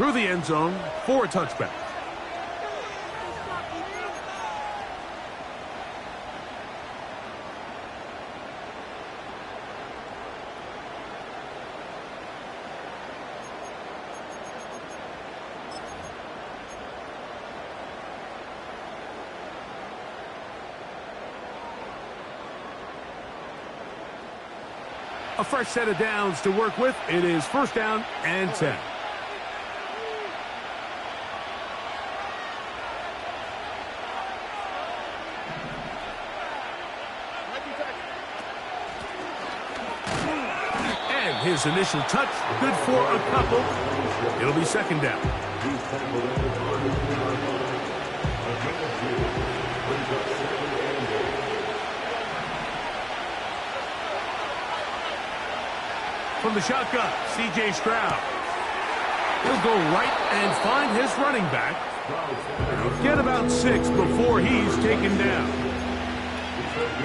through the end zone for a touchback. A fresh set of downs to work with. It is first down and 10. And his initial touch, good for a couple. It'll be second down. From the shotgun, C.J. Stroud. He'll go right and find his running back. He'll get about 6 before he's taken down.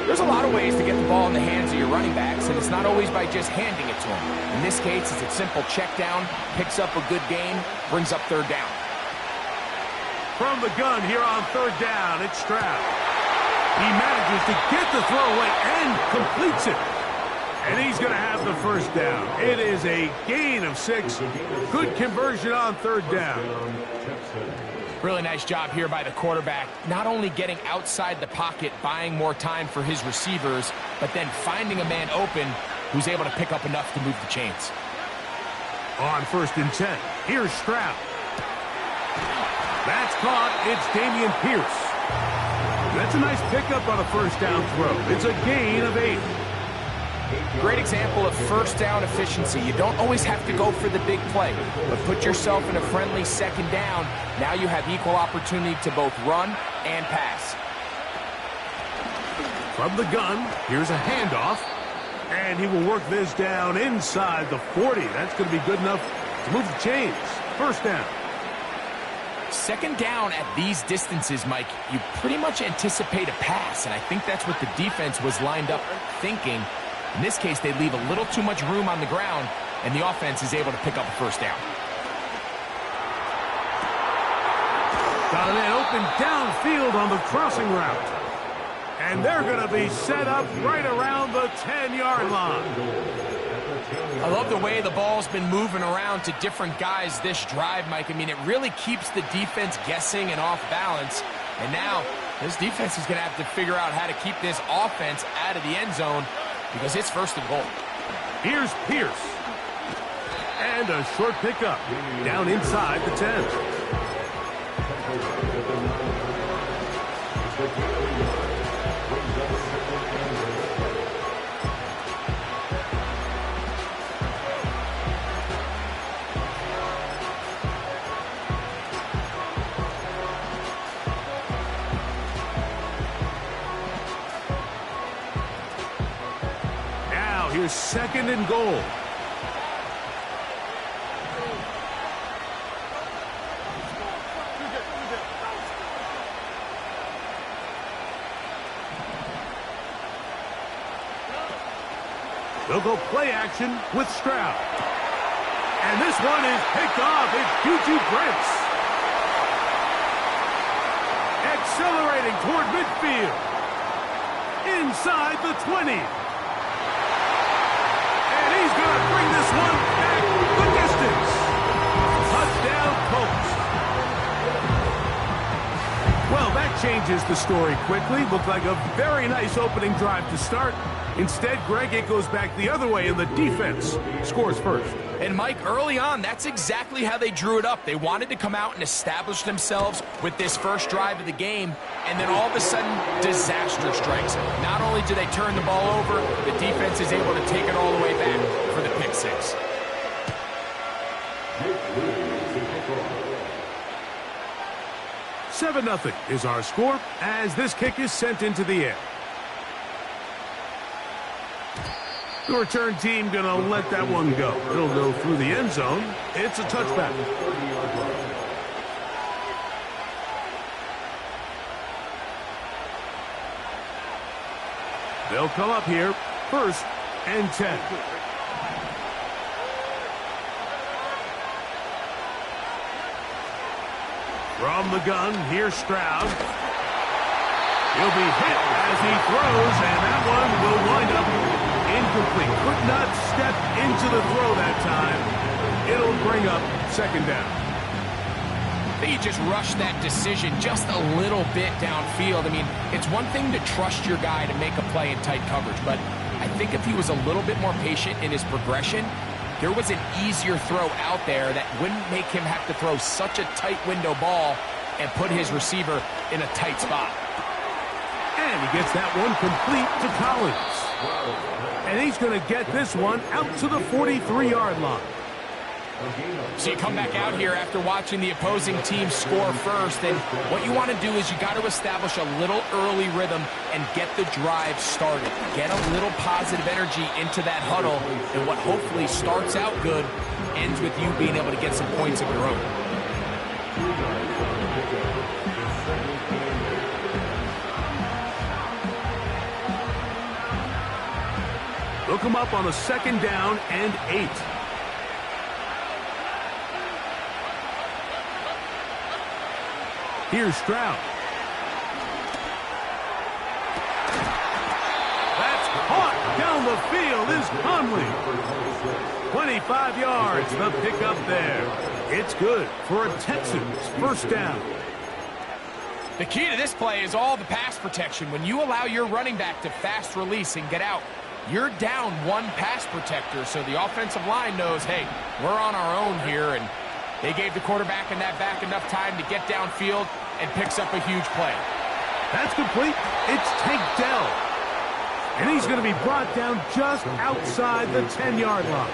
There's a lot of ways to get the ball in the hands of your running backs, and it's not always by just handing it to them. In this case, it's a simple check down, picks up a good gain, brings up third down. From the gun here on third down, it's Stroud. He manages to get the throw away and completes it. And he's going to have the first down. It is a gain of 6. Good conversion on third down. Really nice job here by the quarterback. Not only getting outside the pocket, buying more time for his receivers, but then finding a man open who's able to pick up enough to move the chains. On first and 10, here's Stroud. That's caught. It's Dameon Pierce. That's a nice pickup on a first down throw. It's a gain of 8. Great example of first down efficiency. You don't always have to go for the big play, but put yourself in a friendly second down. Now you have equal opportunity to both run and pass. From the gun, here's a handoff, and he will work this down inside the 40. That's going to be good enough to move the chains. First down. Second down at these distances, Mike, you pretty much anticipate a pass, and I think that's what the defense was lined up thinking. In this case, they leave a little too much room on the ground, and the offense is able to pick up a first down. Got an open downfield on the crossing route. And they're going to be set up right around the 10-yard line. I love the way the ball's been moving around to different guys this drive, Mike. I mean, it really keeps the defense guessing and off balance. And now, this defense is going to have to figure out how to keep this offense out of the end zone, because it's first and goal. Here's Pierce. And a short pickup down inside the 10. Now here's second and goal. They'll go play action with Stroud. And this one is picked off. It's Juju Brents. Accelerating toward midfield. Inside the 20. And he's going to bring this one back the distance. Touchdown, Colts. Well, that changes the story quickly. Looked like a very nice opening drive to start. Instead, Greg, it goes back the other way, and the defense scores first. And, Mike, early on, that's exactly how they drew it up. They wanted to come out and establish themselves with this first drive of the game, and then all of a sudden, disaster strikes. Not only do they turn the ball over, the defense is able to take it all the way back for the pick six. Seven 0 is our score as this kick is sent into the air. The return team going to let that one go. It'll go through the end zone. It's a touchback. They'll come up here, first and 10. From the gun, here's Stroud. He'll be hit as he throws, and that one will wind up incomplete. Could not step into the throw that time. It'll bring up second down. I think he just rushed that decision just a little bit downfield. I mean, it's one thing to trust your guy to make a play in tight coverage, but I think if he was a little bit more patient in his progression, there was an easier throw out there that wouldn't make him have to throw such a tight window ball and put his receiver in a tight spot. And he gets that one complete to Collins. And he's going to get this one out to the 43-yard line. So you come back out here after watching the opposing team score first, and what you want to do is you got to establish a little early rhythm and get the drive started. Get a little positive energy into that huddle, and what hopefully starts out good ends with you being able to get some points of your own. Look him up on a second down and 8. Here's Stroud. That's caught down the field is Conley. 25 yards, the pickup there. It's good for a Texans first down. The key to this play is all the pass protection. When you allow your running back to fast release and get out, you're down one pass protector, so the offensive line knows, hey, we're on our own here, and they gave the quarterback and that back enough time to get downfield and picks up a huge play. That's complete. It's Tank Dell. And he's going to be brought down just outside the 10-yard line.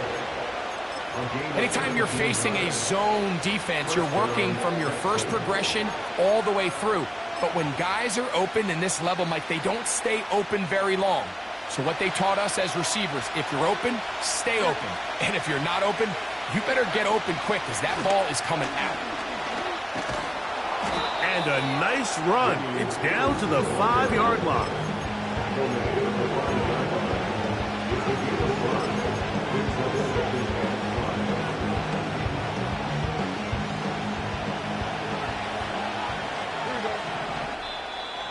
Anytime you're facing a zone defense, you're working from your first progression all the way through. But when guys are open in this level, Mike, they don't stay open very long. So what they taught us as receivers, if you're open, stay open. And if you're not open, you better get open quick because that ball is coming out. And a nice run. It's down to the 5-yard line.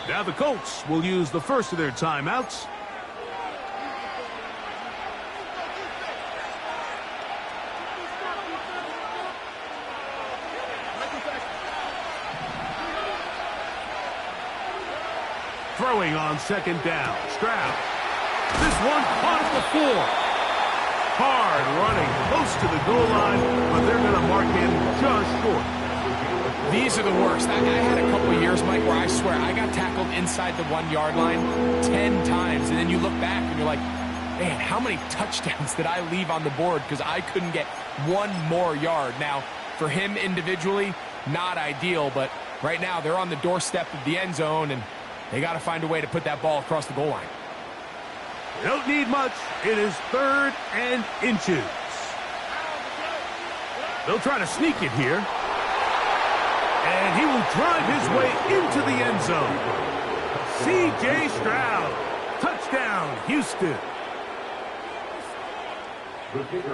Now the Colts will use the first of their timeouts. Throwing on second down. Stroud. This one caught at the 4. Hard running close to the goal line, but they're going to mark him just short. These are the worst. I had a couple of years, Mike, where I swear I got tackled inside the 1-yard line 10 times, and then you look back and you're like, man, how many touchdowns did I leave on the board because I couldn't get one more yard? Now, for him individually, not ideal, but right now they're on the doorstep of the end zone, and they got to find a way to put that ball across the goal line. They don't need much. It is 3rd and inches. They'll try to sneak it here. And he will drive his way into the end zone. C.J. Stroud. Touchdown, Houston.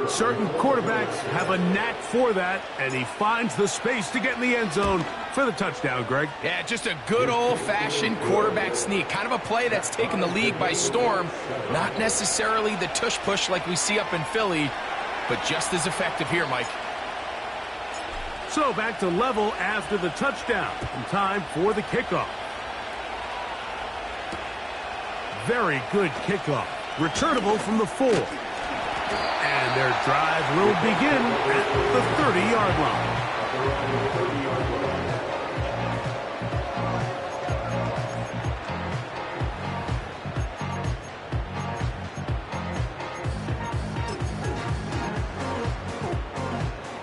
Certain quarterbacks have a knack for that, and he finds the space to get in the end zone for the touchdown, Greg. Yeah, just a good old-fashioned quarterback sneak. Kind of a play that's taken the league by storm. Not necessarily the tush-push like we see up in Philly, but just as effective here, Mike. So back to level after the touchdown. And time for the kickoff. Very good kickoff. Returnable from the 4. And their drive will begin at the 30-yard line.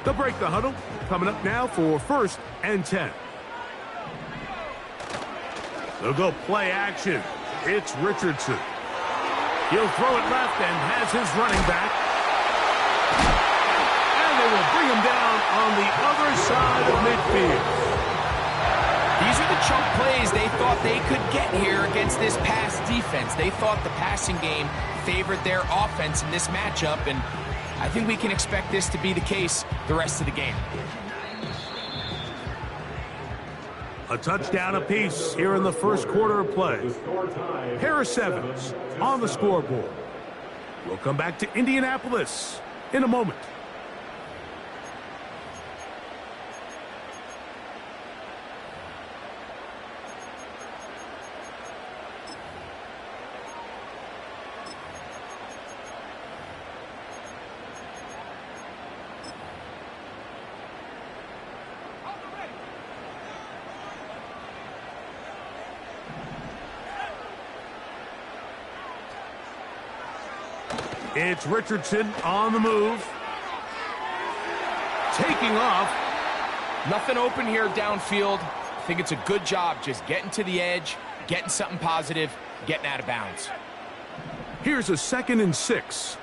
They'll break the huddle. Coming up now for 1st and 10. They'll go play action. It's Richardson. He'll throw it left and has his running back. And they will bring him down on the other side of midfield. These are the chunk plays they thought they could get here against this pass defense. They thought the passing game favored their offense in this matchup, and I think we can expect this to be the case the rest of the game. A touchdown apiece here in the first quarter of play. Pair of sevens on the scoreboard. We'll come back to Indianapolis in a moment. It's Richardson on the move. Taking off. Nothing open here downfield. I think it's a good job just getting to the edge, getting something positive, getting out of bounds. Here's a 2nd and 6.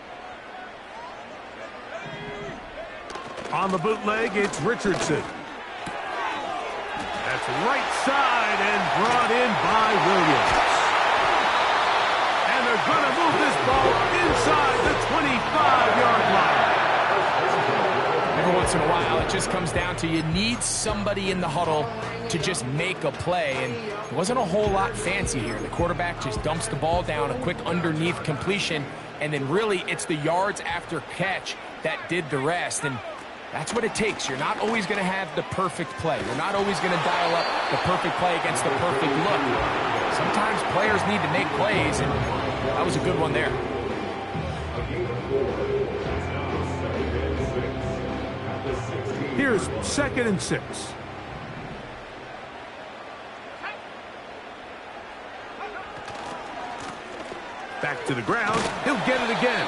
On the bootleg, it's Richardson. That's right side and brought in by Williams. And they're going to move this ball inside the 25-yard line. Every once in a while, it just comes down to you need somebody in the huddle to just make a play, and it wasn't a whole lot fancy here. The quarterback just dumps the ball down, a quick underneath completion, and then really it's the yards after catch that did the rest, and that's what it takes. You're not always going to have the perfect play. You're not always going to dial up the perfect play against the perfect look. Sometimes players need to make plays, and that was a good one there. Here's 2nd and 6. Back to the ground. He'll get it again.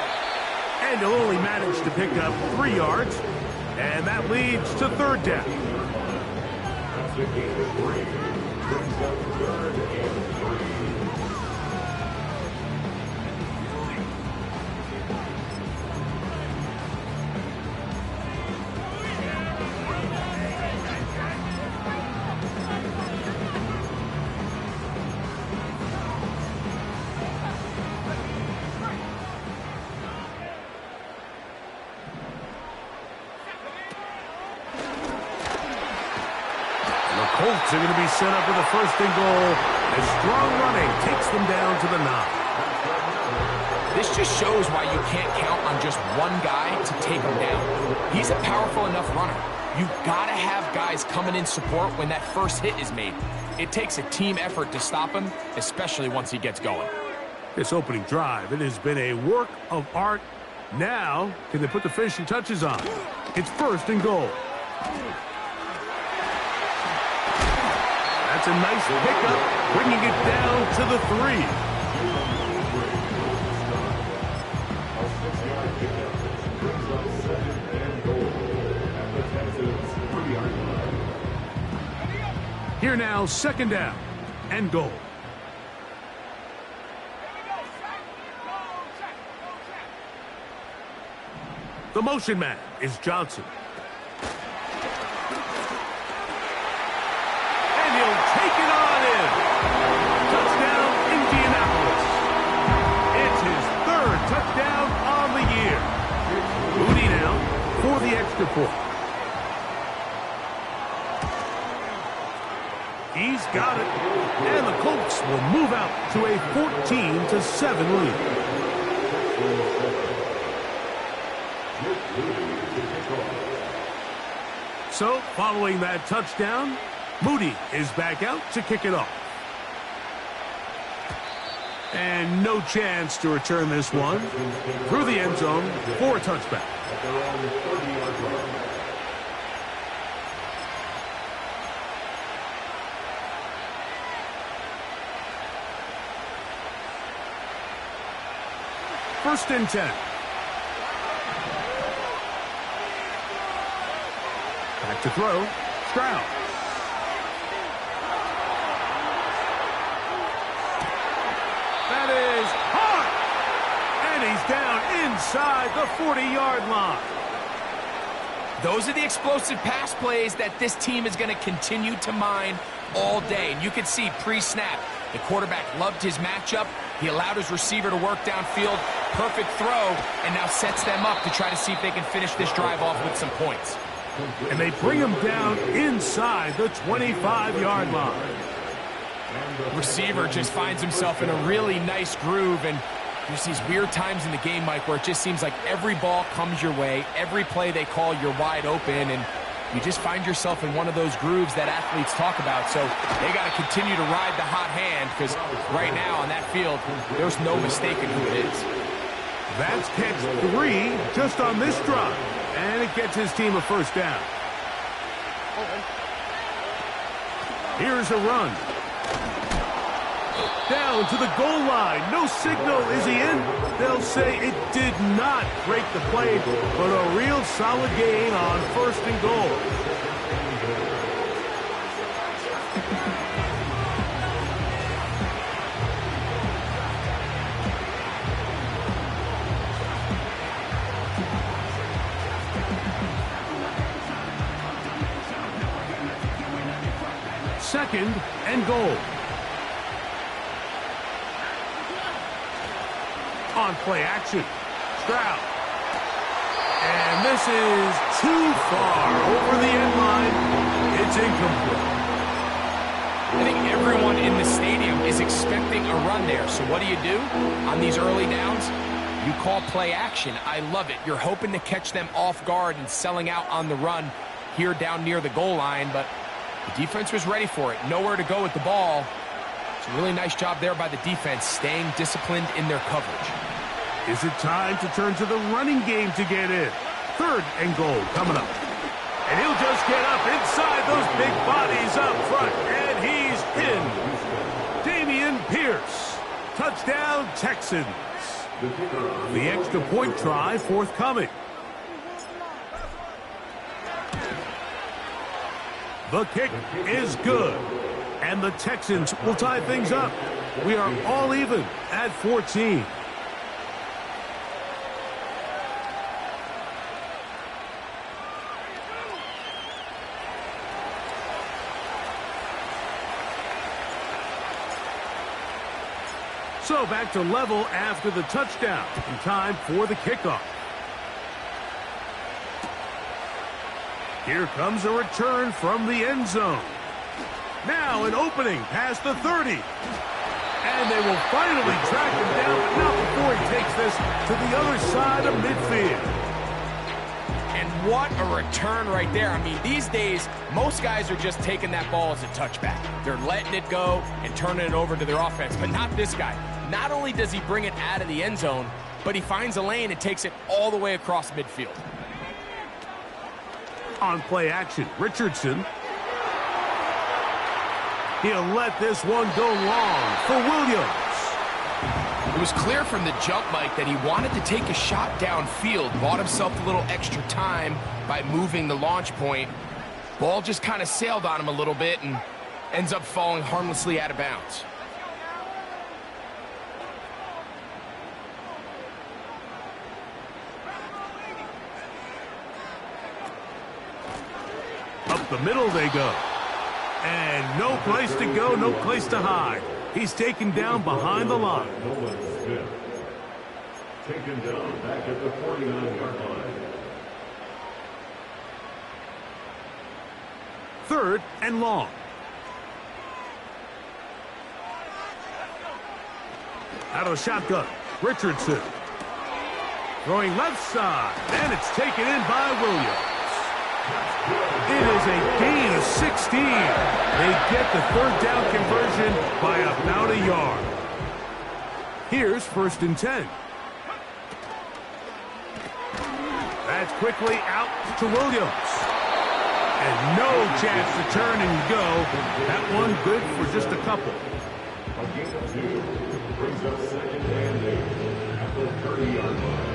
And he'll only manage to pick up 3 yards. And that leads to 3rd down. Colts are going to be set up with a 1st and goal as strong running takes them down to the 9. This just shows why you can't count on just one guy to take him down. He's a powerful enough runner. You've got to have guys coming in support when that first hit is made. It takes a team effort to stop him, especially once he gets going. This opening drive, it has been a work of art. Now, can they put the finishing touches on? It's 1st and goal. That's a nice pickup, bringing it down to the 3. Here now, 2nd down and goal. The motion man is Johnson. Take it on in. Touchdown, Indianapolis. It's his 3rd touchdown on the year. Moody now for the extra point. He's got it. And the Colts will move out to a 14-7 lead. So, following that touchdown, Moody is back out to kick it off. And no chance to return this one through the end zone for a touchback. First and 10. Back to throw. Stroud. That is hard. And he's down inside the 40-yard line. Those are the explosive pass plays that this team is going to continue to mine all day. And you can see pre-snap, the quarterback loved his matchup. He allowed his receiver to work downfield. Perfect throw, and now sets them up to try to see if they can finish this drive off with some points. And they bring him down inside the 25-yard line. Receiver just finds himself in a really nice groove, and there's these weird times in the game, Mike, where it just seems like every ball comes your way, every play they call, you're wide open, and you just find yourself in one of those grooves that athletes talk about. So they got to continue to ride the hot hand, because right now on that field, there's no mistaking who it is. That's catch 3 just on this drive, and it gets his team a first down. Here's a run. Down to the goal line. No signal. Is he in? They'll say it did not break the play, but a real solid gain on 1st and goal. Second and goal. On play action, Stroud. And this is too far over the end line. It's incomplete. I think everyone in the stadium is expecting a run there. So what do? On these early downs, you call play action. I love it. You're hoping to catch them off guard and selling out on the run here down near the goal line, but the defense was ready for it. Nowhere to go with the ball. It's a really nice job there by the defense, staying disciplined in their coverage. Is it time to turn to the running game to get in? 3rd and goal coming up. And he'll just get up inside those big bodies up front. And he's in. Damian Pierce. Touchdown, Texans. The extra point try forthcoming. The kick is good. And the Texans will tie things up. We are all even at 14. So back to level after the touchdown. In time for the kickoff. Here comes a return from the end zone. Now an opening past the 30. And they will finally track him down, but not before he takes this to the other side of midfield. And what a return right there. I mean, these days, most guys are just taking that ball as a touchback. They're letting it go and turning it over to their offense, but not this guy. Not only does he bring it out of the end zone, but he finds a lane and takes it all the way across midfield. On play action, Richardson. He'll let this one go long for Williams. It was clear from the jump, Mike, that he wanted to take a shot downfield, bought himself a little extra time by moving the launch point. Ball just kind of sailed on him a little bit and ends up falling harmlessly out of bounds. Up the middle they go. And no place to go, no place to hide. He's taken down behind the line. Taken down back at the 49-yard line. 3rd and long. Out of the shotgun, Richardson. Throwing left side, and it's taken in by Williams. It is a gain of 16. They get the 3rd down conversion by about a yard. Here's 1st and 10. That's quickly out to Williams. And no chance to turn and go. That one good for just a couple. A gain of 2 brings up 2nd and 8 at the 30-yard line.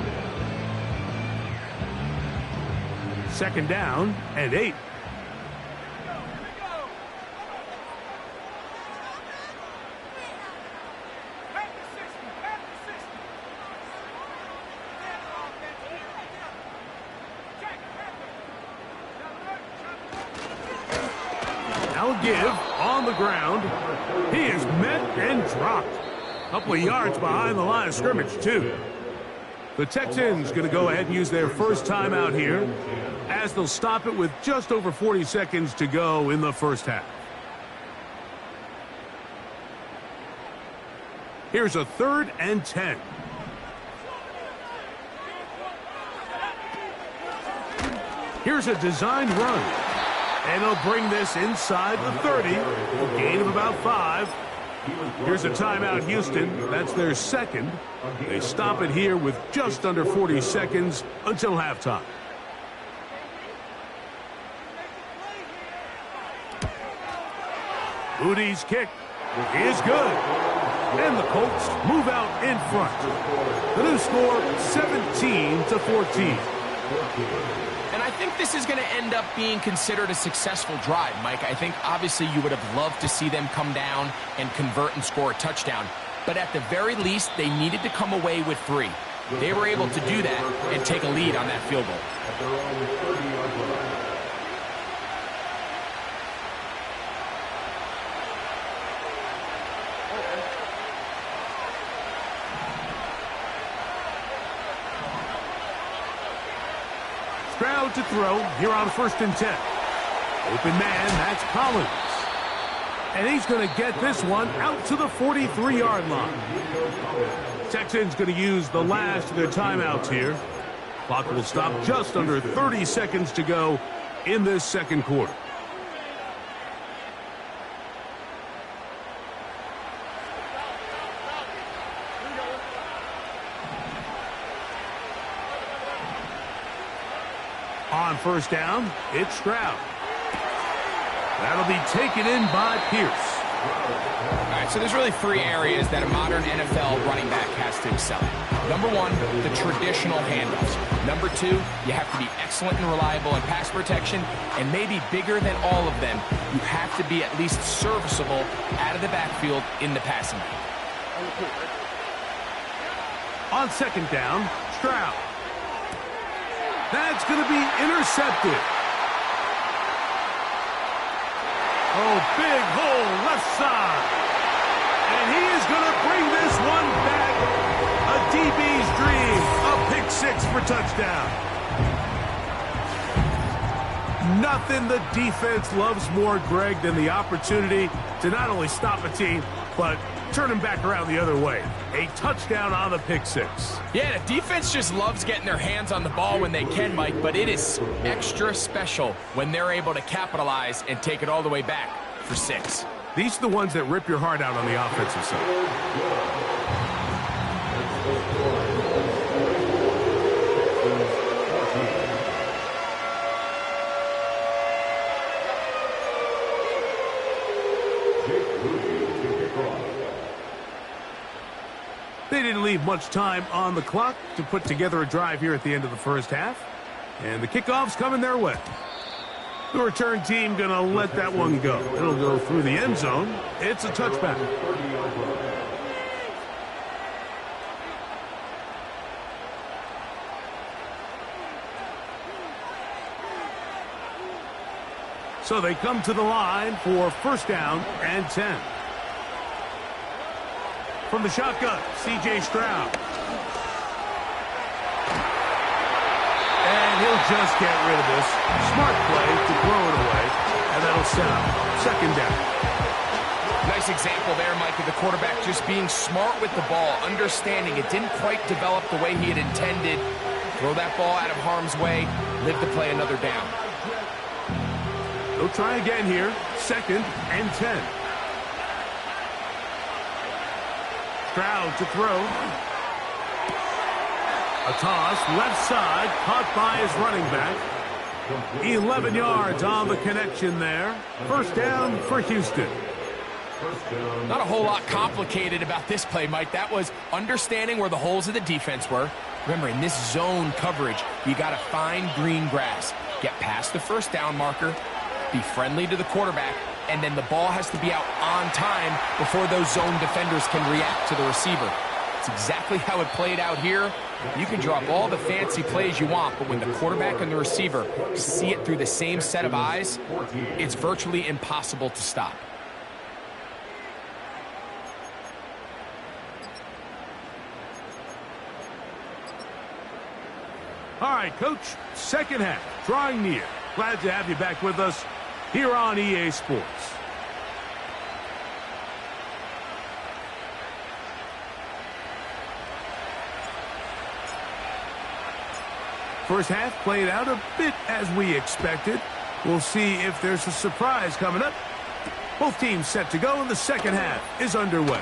2nd down and 8. Now give on the ground. He is met and dropped. A couple of yards behind the line of scrimmage, too. The Texans going to go ahead and use their first timeout here, as they'll stop it with just over 40 seconds to go in the first half. Here's a 3rd and 10. Here's a designed run. And they'll bring this inside the 30. A gain of about 5. Here's a timeout, Houston. That's their second. They stop it here with just under 40 seconds until halftime. Udi's kick is good. And the Colts move out in front. The new score, 17-14. And I think this is going to end up being considered a successful drive, Mike. I think obviously you would have loved to see them come down and convert and score a touchdown. But at the very least, they needed to come away with 3. They were able to do that and take a lead on that field goal. Stroud to throw here on 1st and 10. Open man, that's Collins. And he's going to get this one out to the 43-yard line. Texans going to use the last of their timeouts here. Clock will stop just under 30 seconds to go in this second quarter. On 1st down, it's Stroud. That'll be taken in by Pierce. All right, so there's really 3 areas that a modern NFL running back has to excel at. Number 1, the traditional handoffs. Number 2, you have to be excellent and reliable in pass protection, and maybe bigger than all of them, you have to be at least serviceable out of the backfield in the passing game. On 2nd down, Stroud. That's going to be intercepted. Oh, big hole left side. And he is going to bring this one back. A DB's dream. A pick 6 for touchdown. Nothing the defense loves more, Greg, than the opportunity to not only stop a team, but turn him back around the other way. A touchdown on the pick 6. Yeah, the defense just loves getting their hands on the ball when they can, Mike, but it is extra special when they're able to capitalize and take it all the way back for 6. These are the ones that rip your heart out on the offensive side. They didn't leave much time on the clock to put together a drive here at the end of the first half. And the kickoff's coming their way. The return team going to let that one go. It'll go through the end zone. It's a touchback. So they come to the line for 1st down and 10. From the shotgun, C.J. Stroud. And he'll just get rid of this. Smart play to throw it away. And that'll set up 2nd down. Nice example there, Mike, of the quarterback just being smart with the ball, understanding it didn't quite develop the way he had intended. Throw that ball out of harm's way, live to play another down. They'll try again here. 2nd and 10. Stroud to throw. A toss, left side, caught by his running back. 11 yards on the connection there. 1st down for Houston. Not a whole lot complicated about this play, Mike. That was understanding where the holes of the defense were. Remember, in this zone coverage, you got to find green grass. Get past the 1st down marker, be friendly to the quarterback, and then the ball has to be out on time before those zone defenders can react to the receiver. It's exactly how it played out here. You can draw up all the fancy plays you want, but when the quarterback and the receiver see it through the same set of eyes, it's virtually impossible to stop. All right, Coach, second half, drawing near. Glad to have you back with us here on EA Sports. First half played out a bit as we expected. We'll see if there's a surprise coming up. Both teams set to go, and the second half is underway.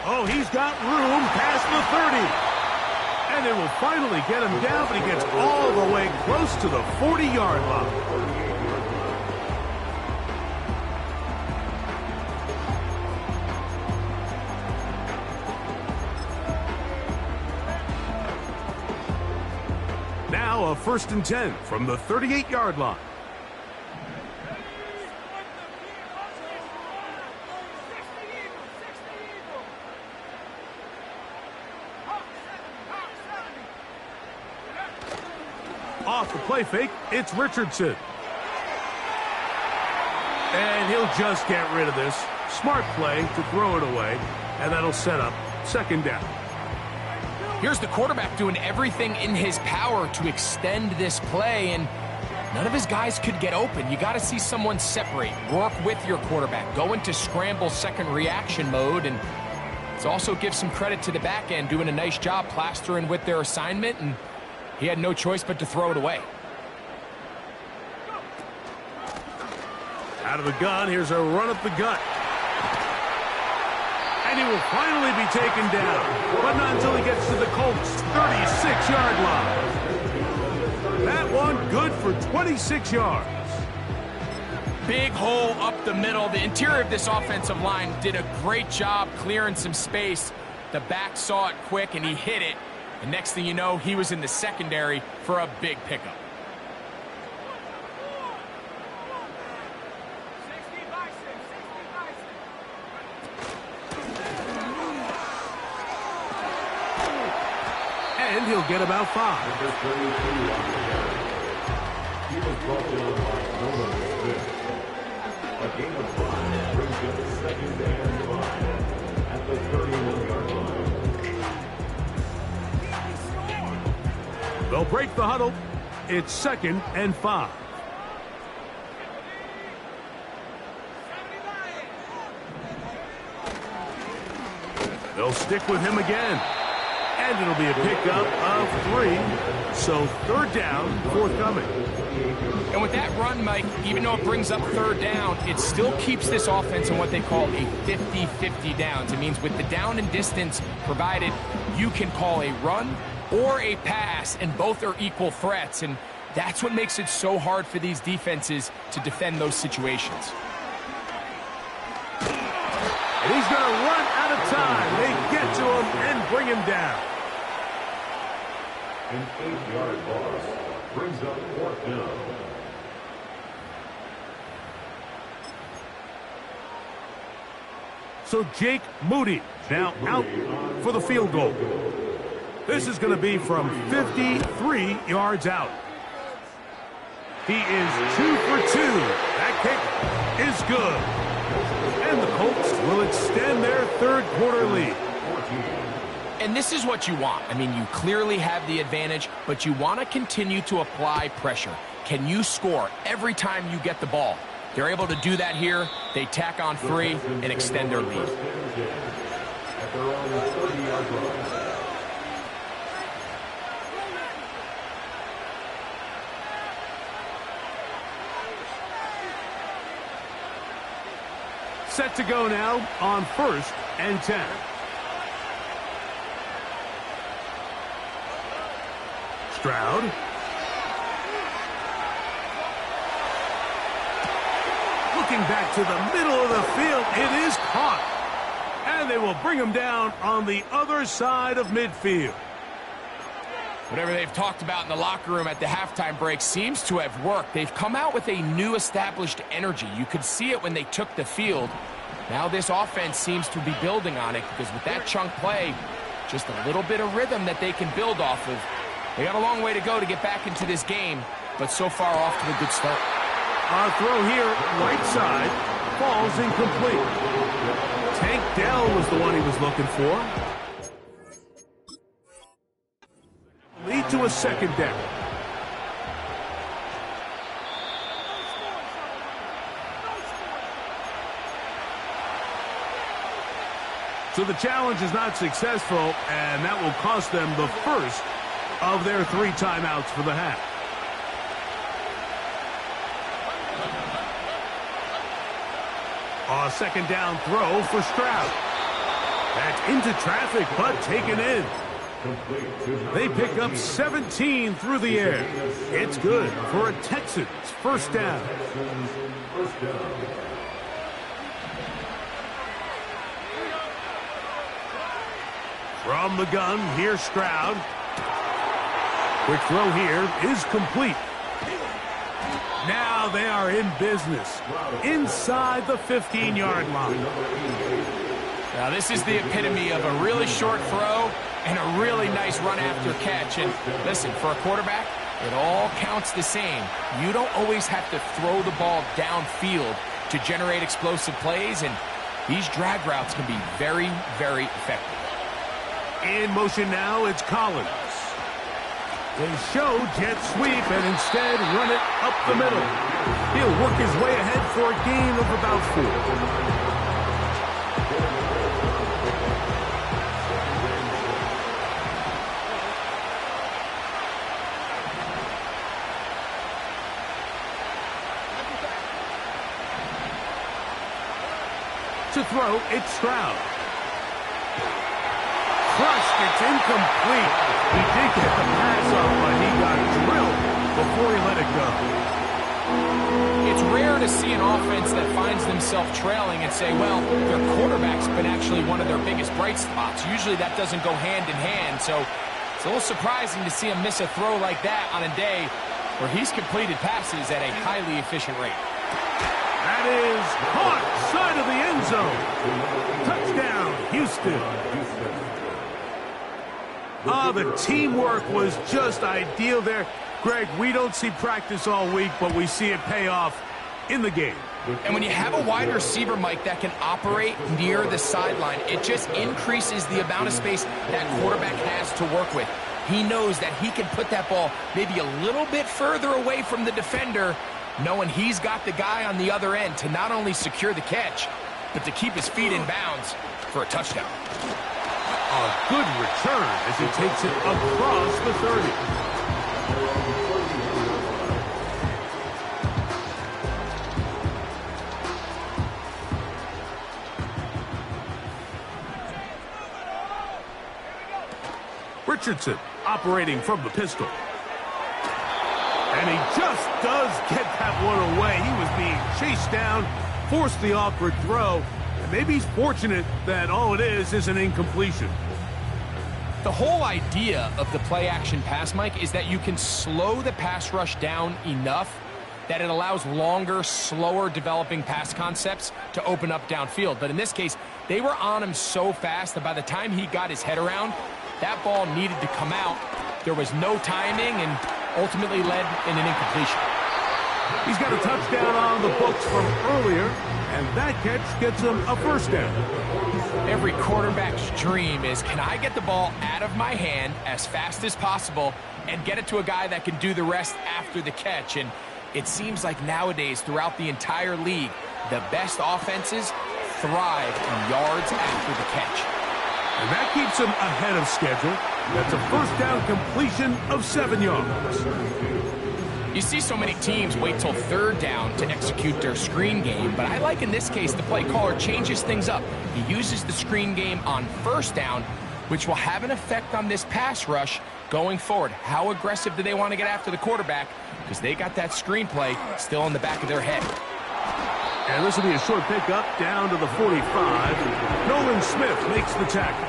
Oh, he's got room past the 30. And it will finally get him down, but he gets all the way close to the 40-yard line. Now a 1st and 10 from the 38-yard line. Off the play fake, it's Richardson. And he'll just get rid of this. Smart play to throw it away, and that'll set up 2nd down. Here's the quarterback doing everything in his power to extend this play, and none of his guys could get open. You got to see someone separate, work with your quarterback, go into scramble second reaction mode, and it also gives some credit to the back end doing a nice job plastering with their assignment, and he had no choice but to throw it away. Out of the gun, here's a run up the gut. And he will finally be taken down, but not until he gets to the Colts' 36-yard line. That one good for 26 yards. Big hole up the middle. The interior of this offensive line did a great job clearing some space. The back saw it quick, and he hit it. And next thing you know, he was in the secondary for a big pickup. And he'll get about 5. He was brought down by Nolan Smith. A game of 5 brings up 2nd and 5 at the 31-yard line. They'll break the huddle. It's 2nd and 5. They'll stick with him again. And it'll be a pickup of 3. So 3rd down, forthcoming. And with that run, Mike, even though it brings up 3rd down, it still keeps this offense in what they call a 50-50 downs. It means with the down and distance provided, you can call a run or a pass, and both are equal threats. And that's what makes it so hard for these defenses to defend those situations. And he's going to run out of time. They get to him and bring him down. An 8-yard loss brings up 4th down. So Jake Moody now out for the field goal. This is going to be from 53 yards out. He is 2 for 2. That kick is good. And the Colts will extend their 3rd quarter lead. And this is what you want. I mean, you clearly have the advantage, but you want to continue to apply pressure. Can you score every time you get the ball? They're able to do that here. They tack on 3 and extend their lead. Set to go now on 1st and 10. Stroud. Looking back to the middle of the field, it is caught. And they will bring him down on the other side of midfield. Whatever they've talked about in the locker room at the halftime break seems to have worked. They've come out with a new established energy. You could see it when they took the field. Now this offense seems to be building on it because with that chunk play, just a little bit of rhythm that they can build off of. They got a long way to go to get back into this game, but so far off to a good start. Our throw here, right side, falls incomplete. Tank Dell was the one he was looking for. lead to a second down. So the challenge is not successful, and that will cost them the first of their 3 timeouts for the half. A second down throw for Stroud. That's into traffic, but taken in. They pick up 17 through the air. It's good for a Texans first down. From the gun, here's Stroud. Quick throw here is complete. Now they are in business inside the 15-yard line. Now this is the epitome of a really short throw and a really nice run after catch. And listen, for a quarterback, it all counts the same. You don't always have to throw the ball downfield to generate explosive plays, and these drag routes can be very, very effective. In motion now, it's Collins. They show jet sweep and instead run it up the middle. He'll work his way ahead for a gain of about 4. To throw, it's Stroud. Crushed, it's incomplete. He did get the pass up, but he got drilled before he let it go. It's rare to see an offense that finds themselves trailing and say, well, their quarterback's been actually one of their biggest bright spots. Usually that doesn't go hand in hand, so it's a little surprising to see him miss a throw like that on a day where he's completed passes at a highly efficient rate. That is caught side of the end zone. Touchdown, Houston. The teamwork was just ideal there. Greg, we don't see practice all week, but we see it pay off in the game. And when you have a wide receiver, Mike, that can operate near the sideline, it just increases the amount of space that quarterback has to work with. He knows that he can put that ball maybe a little bit further away from the defender, knowing he's got the guy on the other end to not only secure the catch, but to keep his feet in bounds for a touchdown. A good return as he takes it across the 30. Richardson operating from the pistol. And he just does get that one away. He was being chased down, forced the awkward throw, and maybe he's fortunate that all it is an incompletion. The whole idea of the play-action pass, Mike, is that you can slow the pass rush down enough that it allows longer, slower developing pass concepts to open up downfield. But in this case, they were on him so fast that by the time he got his head around, that ball needed to come out. There was no timing and ultimately led in an incompletion. He's got a touchdown on the books from earlier, and that catch gets him a first down. Every quarterback's dream is, can I get the ball out of my hand as fast as possible and get it to a guy that can do the rest after the catch? And it seems like nowadays, throughout the entire league, the best offenses thrive in yards after the catch. And that keeps him ahead of schedule. That's a first down completion of 7 yards. You see so many teams wait till third down to execute their screen game, but I like in this case the play caller changes things up. He uses the screen game on first down, which will have an effect on this pass rush going forward. How aggressive do they want to get after the quarterback? Because they got that screen play still in the back of their head. And this will be a short pickup down to the 45. Nolan Smith makes the tackle.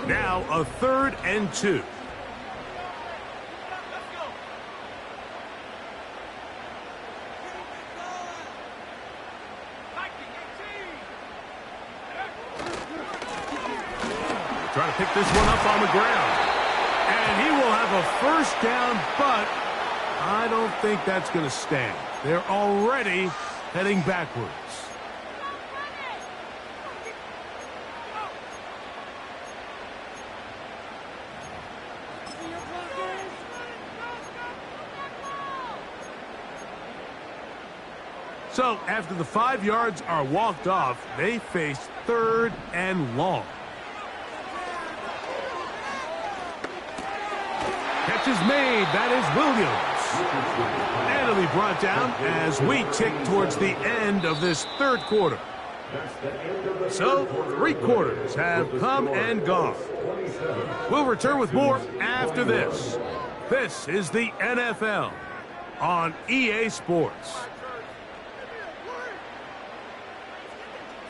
Now a 3rd and 2. Trying to pick this one up on the ground. And he will have a first down, but I don't think that's going to stand. They're already heading backwards. So after the 5 yards are walked off, they face 3rd and long. Catch is made. That is Williams. And it'll be brought down as we tick towards the end of this 3rd quarter. So 3 quarters have come and gone. We'll return with more after this. This is the NFL on EA Sports.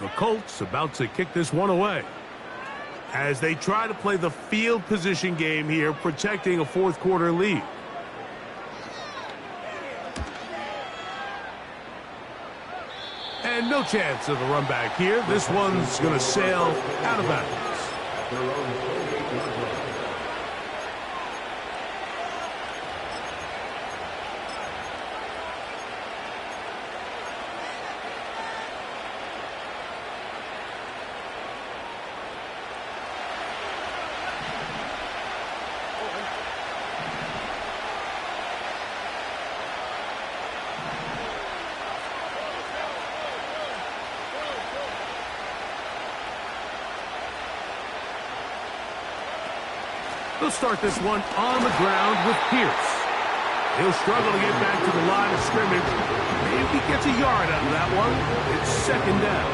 The Colts about to kick this one away as they try to play the field position game here, protecting a 4th quarter lead. And no chance of a run back here. This one's going to sail out of bounds. They'll start this one on the ground with Pierce. He'll struggle to get back to the line of scrimmage. Maybe he gets a yard out of that one. It's 2nd down.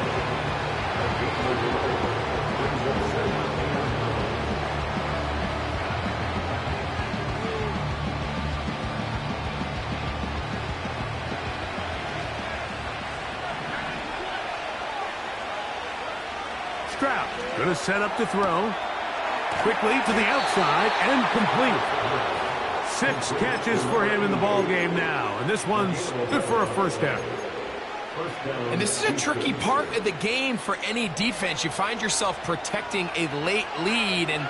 Stroud going to set up to throw. Quickly to the outside and complete. 6 catches for him in the ball game now, and this one's good for a 1st down. And this is a tricky part of the game for any defense. You find yourself protecting a late lead, and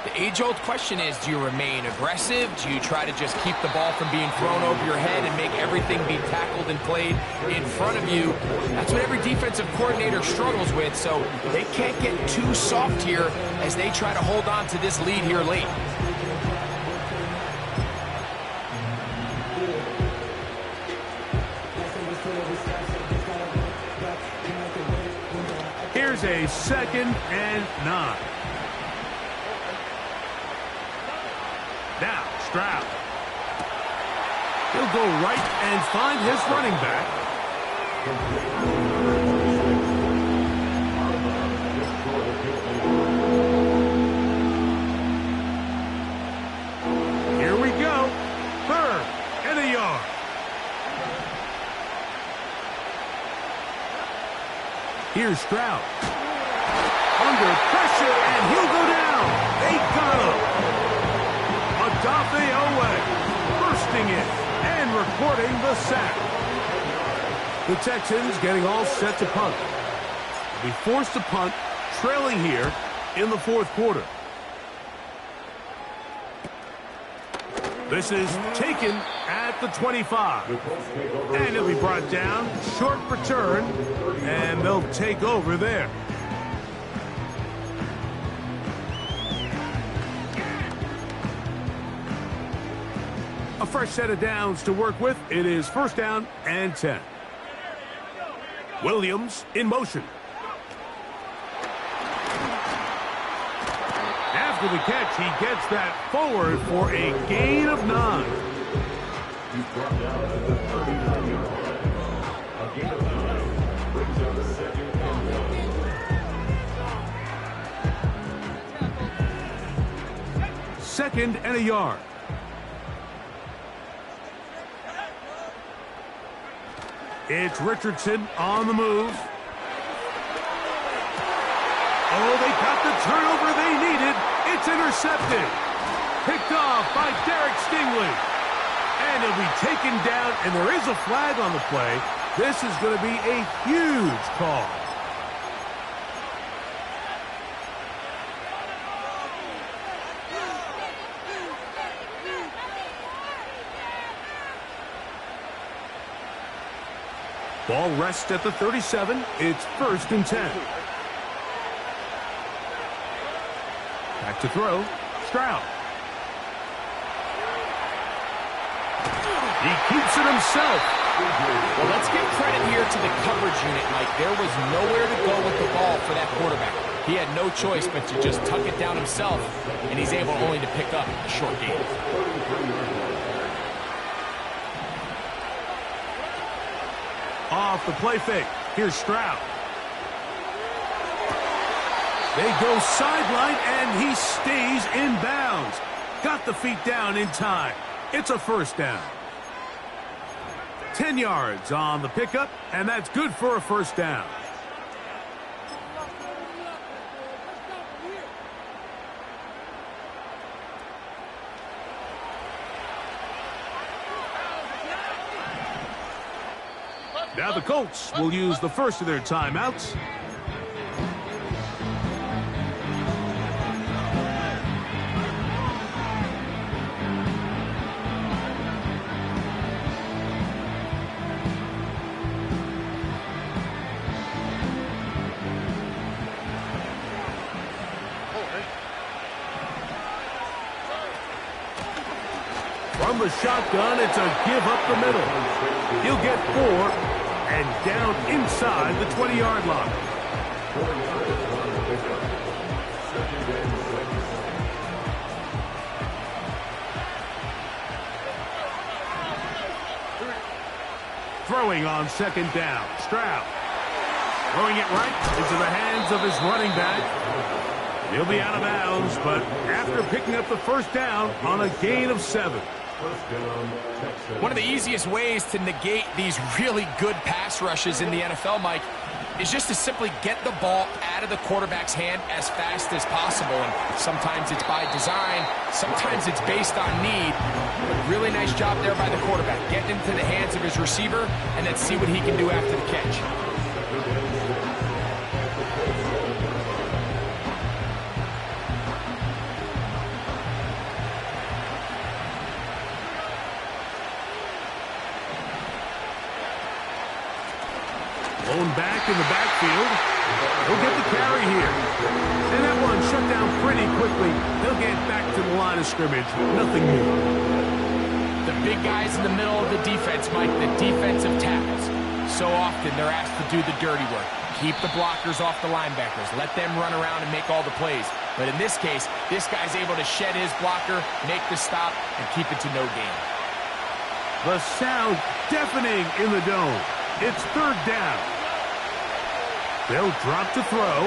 the age-old question is, do you remain aggressive? Do you try to just keep the ball from being thrown over your head and make everything be tackled and played in front of you? That's what every defensive coordinator struggles with, so they can't get too soft here as they try to hold on to this lead here late. Here's a 2nd and 9. Now, Stroud. He'll go right and find his running back. Here we go. 3rd and a yard. Here's Stroud. Under pressure, and he'll go down. They got him. Dafe Owe bursting in and recording the sack. The Texans getting all set to punt. They'll be forced to punt, trailing here in the 4th quarter. This is taken at the 25. And it'll be brought down, short return, and they'll take over there. A fresh set of downs to work with. It is 1st down and 10. Williams in motion. After the catch, he gets that forward for a gain of 9. He's brought down at the 39-yard line. A gain of 9 brings up the 2nd and 1. 2nd and a yard. It's Richardson on the move. Oh, they got the turnover they needed. It's intercepted. Picked off by Derek Stingley. And he'll be taken down, and there is a flag on the play. This is going to be a huge call. Ball rests at the 37. It's 1st and 10. Back to throw. Stroud. He keeps it himself. Well, let's give credit here to the coverage unit, Mike, there was nowhere to go with the ball for that quarterback. He had no choice but to just tuck it down himself, and he's able only to pick up a short gain. Off the play fake. Here's Stroud. They go sideline, and he stays in bounds. Got the feet down in time. It's a first down. 10 yards on the pickup, and that's good for a first down. Now the Colts will use the first of their timeouts. From the shotgun, it's a give up the middle. He'll get 4 and down inside the 20-yard line. Throwing on second down. Stroud. Throwing it right into the hands of his running back. He'll be out of bounds, but after picking up the first down on a gain of 7. One of the easiest ways to negate these really good pass rushes in the NFL, Mike, is just to simply get the ball out of the quarterback's hand as fast as possible. And sometimes it's by design, sometimes it's based on need. But really nice job there by the quarterback, getting into the hands of his receiver and then see what he can do after the catch. Blown back in the backfield. He'll get the carry here. And that one shut down pretty quickly. He'll get back to the line of scrimmage. Nothing new. The big guys in the middle of the defense, Mike, the defensive tackles. So often they're asked to do the dirty work. Keep the blockers off the linebackers. Let them run around and make all the plays. But in this case, this guy's able to shed his blocker, make the stop, and keep it to no gain. The sound deafening in the dome. It's third down. They'll drop to throw.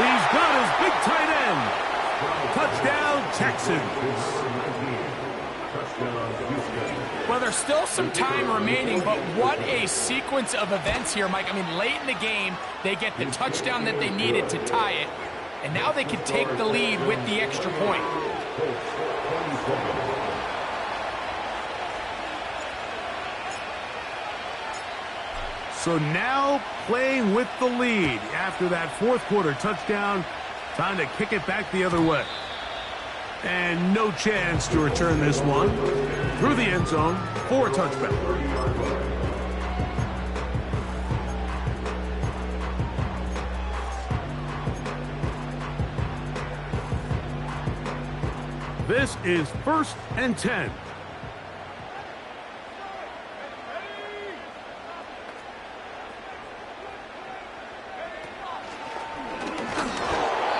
He's got his big tight end. Touchdown, Texans. Well, there's still some time remaining, but what a sequence of events here, Mike. I mean, late in the game, they get the touchdown that they needed to tie it, and now they can take the lead with the extra point. So now playing with the lead after that fourth quarter touchdown. Time to kick it back the other way. And no chance to return this one. Through the end zone for a touchback. This is 1st and 10.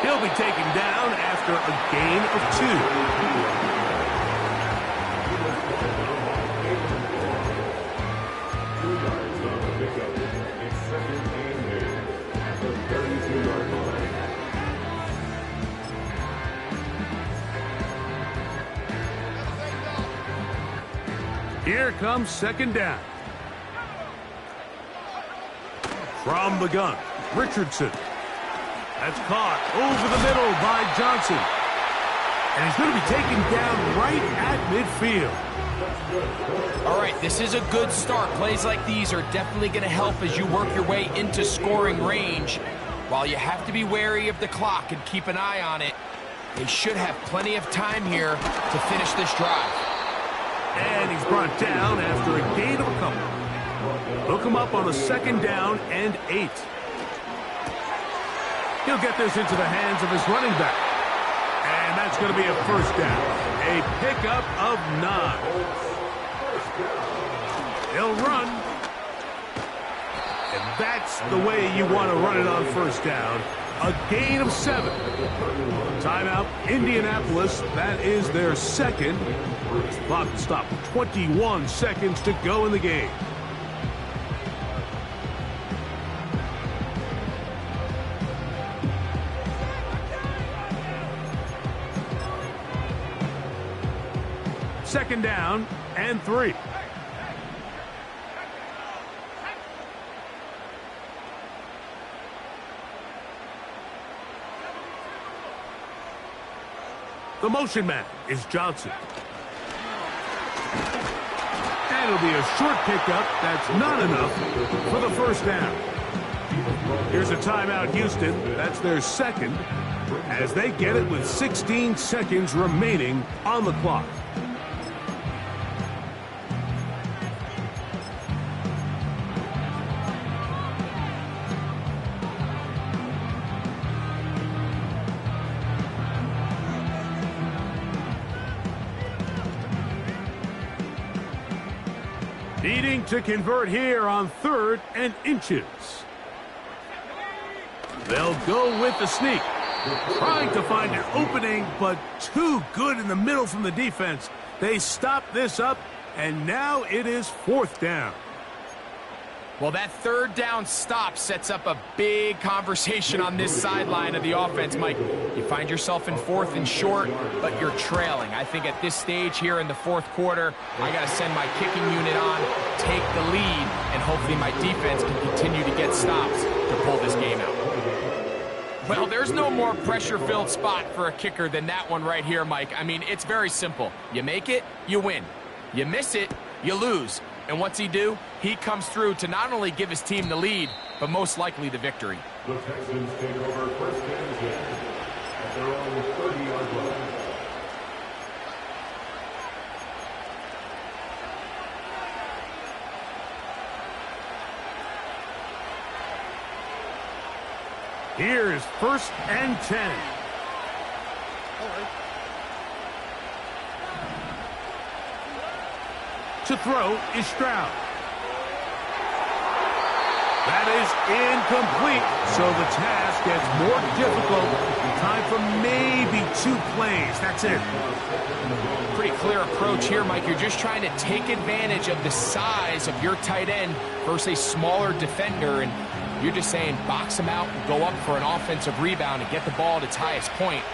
He'll be taken down after a gain of 2. Here comes second down. From the gun, Richardson. That's caught over the middle by Johnson. And he's going to be taken down right at midfield. All right, this is a good start. Plays like these are definitely going to help as you work your way into scoring range. While you have to be wary of the clock and keep an eye on it, they should have plenty of time here to finish this drive. And he's brought down after a gain of a couple. Hook him up on a second down and 8. He'll get this into the hands of his running back. And that's going to be a first down. A pickup of 9. He'll run. And that's the way you want to run it on first down. A gain of 7. Timeout, Indianapolis. That is their second. This clock will stop. 21 seconds to go in the game. Second down and 3. The motion man is Johnson. And it'll be a short pickup. That's not enough for the first down. Here's a timeout, Houston. That's their second, as they get it with 16 seconds remaining on the clock. Needing to convert here on 3rd and inches. They'll go with the sneak. Trying to find an opening, but too good in the middle from the defense. They stop this up, and now it is 4th down. Well, that 3rd down stop sets up a big conversation on this sideline of the offense, Mike. You find yourself in 4th and short, but you're trailing. I think at this stage here in the 4th quarter, I got to send my kicking unit on, take the lead, and hopefully my defense can continue to get stops to pull this game out. Well, there's no more pressure-filled spot for a kicker than that one right here, Mike. I mean, it's very simple. You make it, you win. You miss it, you lose. And what's he do? He comes through to not only give his team the lead, but most likely the victory. The Texans take over 1st and 10 at their own 30-yard line. Here's 1st and 10. To throw is Stroud. That is incomplete, so the task gets more difficult. Time for maybe 2 plays. That's it. Pretty clear approach here, Mike. You're just trying to take advantage of the size of your tight end versus a smaller defender, and you're just saying box him out and go up for an offensive rebound and get the ball at its highest point.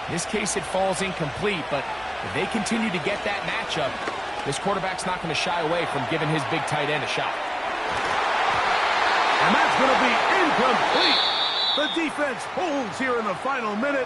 In this case, it falls incomplete, but if they continue to get that matchup, this quarterback's not going to shy away from giving his big tight end a shot. And that's going to be incomplete. The defense holds here in the final minute.